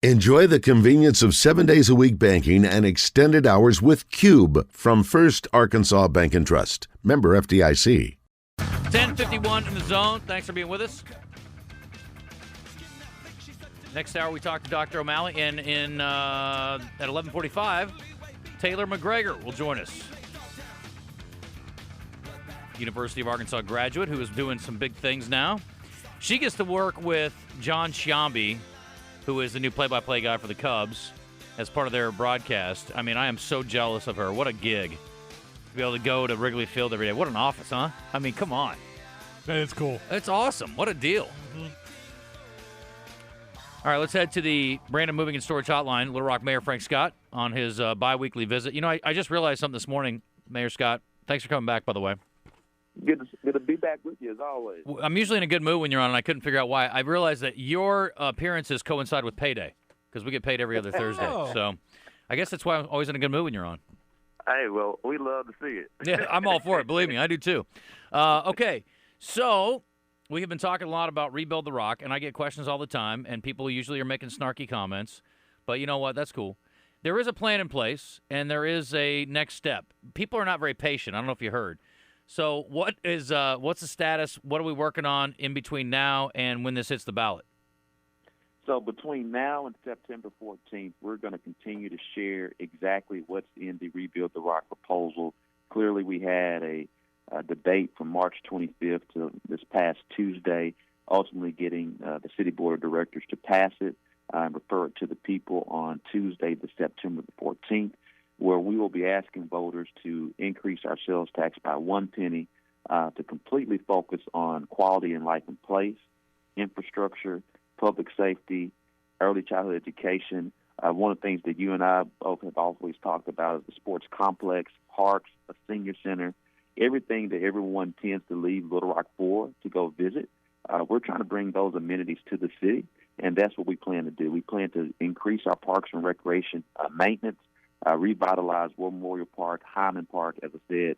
Enjoy the convenience of 7 days a week banking and extended hours with Cube from First Arkansas Bank and Trust. Member FDIC. 10:51 in the zone. Thanks for being with us. Next hour, we talk to Dr. O'Malley, and at 11:45, Taylor McGregor will join us. University of Arkansas graduate who is doing some big things now. She gets to work with John Sciambi, who is the new play-by-play guy for the Cubs, as part of their broadcast. I mean, I am so jealous of her. What a gig. To be able to go to Wrigley Field every day. What an office, huh? I mean, come on. It's cool. It's awesome. What a deal. Mm-hmm. All right, let's head to the Brandon Moving and Storage Hotline. Little Rock Mayor Frank Scott on his bi-weekly visit. You know, I just realized something this morning, Mayor Scott. Thanks for coming back, by the way. Good to be back with you, as always. I'm usually in a good mood when you're on, and I couldn't figure out why. I realized that your appearances coincide with payday, because we get paid every other Thursday. So I guess that's why I'm always in a good mood when you're on. Hey, well, we love to see it. Yeah, I'm all for it. Believe me, I do too. Okay, so we have been talking a lot about Rebuild the Rock, and I get questions all the time, and people usually are making snarky comments. But you know what? That's cool. There is a plan in place, and there is a next step. People are not very patient. I don't know if you heard. So what's the status? What are we working on in between now and when this hits the ballot? So between now and September 14th, we're going to continue to share exactly what's in the Rebuild the Rock proposal. Clearly, we had a debate from March 25th to this past Tuesday, ultimately getting the City Board of Directors to pass it and refer it to the people on Tuesday, the September the 14th, where we will be asking voters to increase our sales tax by 1 penny to completely focus on quality and life in place, infrastructure, public safety, early childhood education. One of the things that you and I both have always talked about is the sports complex, parks, a senior center, everything that everyone tends to leave Little Rock for to go visit. We're trying to bring those amenities to the city, and that's what we plan to do. We plan to increase our parks and recreation maintenance, revitalize War Memorial Park, Hyman Park, as I said,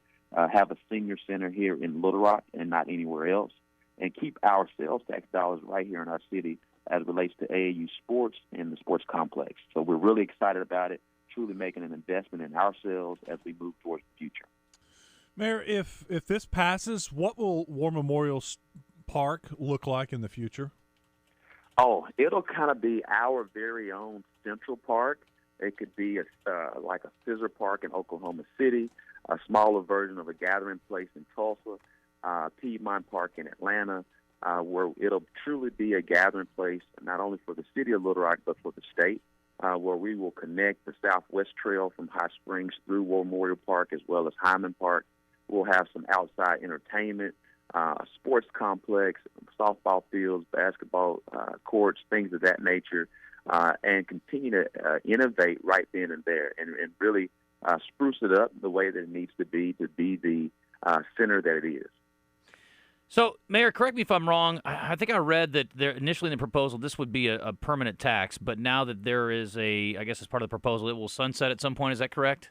have a senior center here in Little Rock and not anywhere else, and keep our sales tax dollars right here in our city as it relates to AAU sports and the sports complex. So we're really excited about it, truly making an investment in ourselves as we move towards the future. Mayor, if this passes, what will War Memorial Park look like in the future? Oh, it'll kind of be our very own Central Park. It could be like a scissor park in Oklahoma City, a smaller version of a gathering place in Tulsa, Piedmont Park in Atlanta, where it'll truly be a gathering place not only for the city of Little Rock but for the state, where we will connect the Southwest Trail from High Springs through War Memorial Park as well as Hyman Park. We'll have some outside entertainment, a sports complex, softball fields, basketball courts, things of that nature, and continue to innovate right then and there and really spruce it up the way that it needs to be the center that it is. So, Mayor, correct me if I'm wrong. I think I read that there, initially in the proposal this would be a permanent tax, but now that there is I guess as part of the proposal, it will sunset at some point. Is that correct?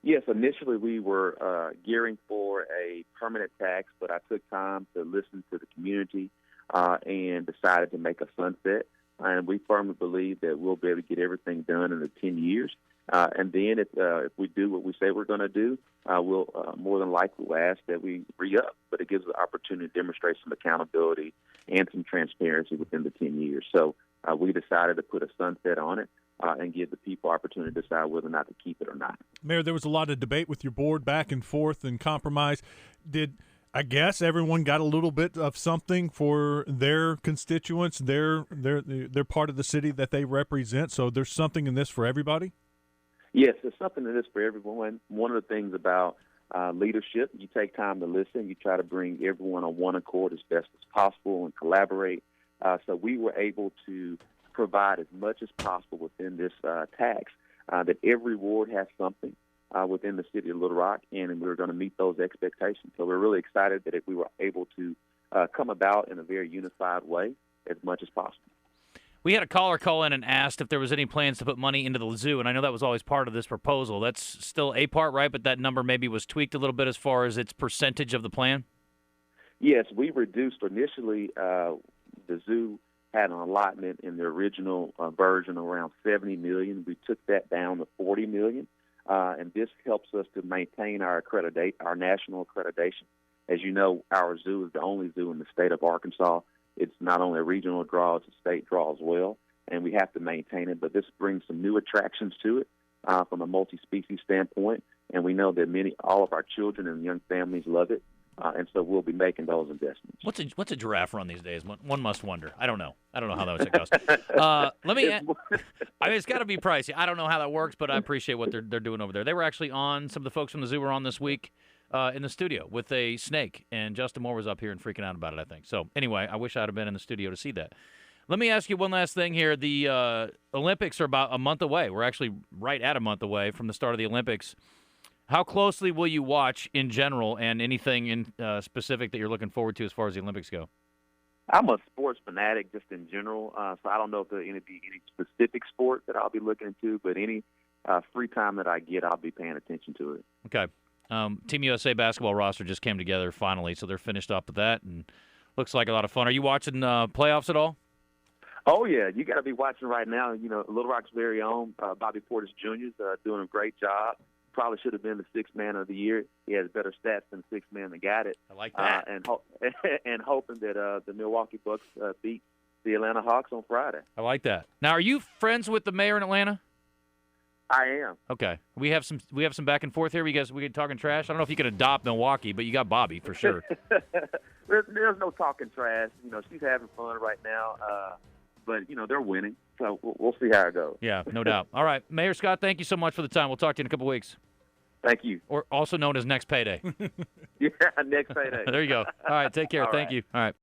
Yes, initially we were gearing for a permanent tax, but I took time to listen to the community and decided to make a sunset. And we firmly believe that we'll be able to get everything done in the 10 years. And then if we do what we say we're going to do, we'll more than likely will ask that we re-up. But it gives us the opportunity to demonstrate some accountability and some transparency within the 10 years. So we decided to put a sunset on it and give the people opportunity to decide whether or not to keep it or not. Mayor, there was a lot of debate with your board back and forth and compromise. I guess everyone got a little bit of something for their constituents, their part of the city that they represent. So there's something in this for everybody? Yes, there's something in this for everyone. One of the things about leadership, you take time to listen. You try to bring everyone on one accord as best as possible and collaborate. So we were able to provide as much as possible within this tax that every ward has something within the city of Little Rock, and we're going to meet those expectations. So we're really excited that we were able to come about in a very unified way as much as possible. We had a caller call in and asked if there was any plans to put money into the zoo, and I know that was always part of this proposal. That's still a part, right? But that number maybe was tweaked a little bit as far as its percentage of the plan? Yes, we reduced initially the zoo had an allotment in the original version around $70 million. We took that down to $40 million, and this helps us to maintain our national accreditation. As you know, our zoo is the only zoo in the state of Arkansas. It's not only a regional draw, it's a state draw as well, and we have to maintain it. But this brings some new attractions to it from a multi-species standpoint, and we know that all of our children and young families love it. And so we'll be making those investments. What's a giraffe run these days? One must wonder. I don't know how much it costs. It's got to be pricey. I don't know how that works, but I appreciate what they're doing over there. They were actually on. Some of the folks from the zoo were on this week in the studio with a snake, and Justin Moore was up here and freaking out about it, I think. So anyway, I wish I'd have been in the studio to see that. Let me ask you one last thing here. The Olympics are about a month away. We're actually right at a month away from the start of the Olympics. How closely will you watch in general, and anything in specific that you're looking forward to as far as the Olympics go? I'm a sports fanatic just in general, so I don't know if there'll be any specific sport that I'll be looking into, but any free time that I get, I'll be paying attention to it. Okay. Team USA basketball roster just came together finally, so they're finished up with that, and looks like a lot of fun. Are you watching playoffs at all? Oh, yeah. You got to be watching right now. You know, Little Rock's very own Bobby Portis Jr. is doing a great job. Probably should have been the sixth man of the year. He has better stats than the sixth man that got it. I like that. And hoping that the Milwaukee Bucks beat the Atlanta Hawks on Friday. I like that. Now, are you friends with the mayor in Atlanta? I am. Okay. We have some back and forth here. We get talking trash. I don't know if you could adopt Milwaukee, but you got Bobby for sure. There's no talking trash. You know, she's having fun right now. But, you know, they're winning. So we'll see how it goes. Yeah, no doubt. All right. Mayor Scott, thank you so much for the time. We'll talk to you in a couple weeks. Thank you. Or also known as next payday. Yeah, next payday. There you go. All right. Take care. All Thank right. you. All right.